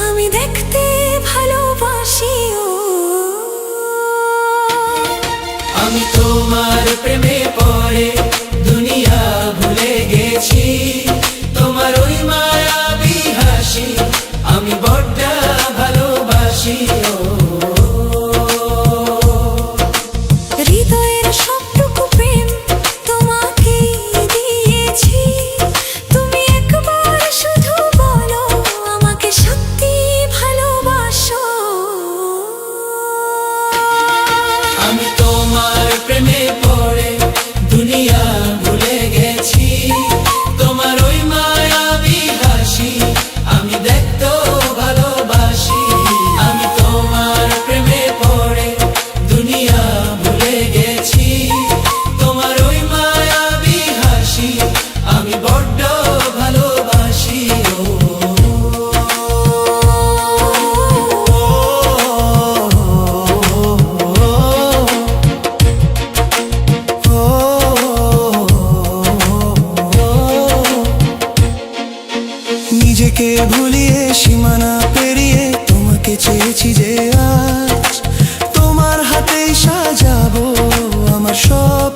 আমি দেখতে ভালোবাসি আমি তোমার প্রেমে পড়ে দুনিয়া ভুলে গেছি, তোমার ওই মায়াবী হাসি আমি বড্ড ভালোবাসি। হৃদয়ের সবটুকু প্রেম তোমাকে দিয়েছি, তুমি একবার শুধু বলো আমাকে সত্যি ভালোবাসো। আমি তোমার প্রেমে পড়ে দুনিয়া ভুলে গেছি, তোমার ওই মায়াবী হাসি আমি দেখতেও ভালোবাসি। আমি তোমার প্রেমে পড়ে দুনিয়া ভুলে গেছি, তোমার ওই মায়াবী হাসি আমি বড্ড ভালোবাসি। নিজেকে ভুলিয়ে সীমানা পেরিয়ে তোমাকে চেয়েছি যে আজ তোমার হাতেই সাজাবো আমার সব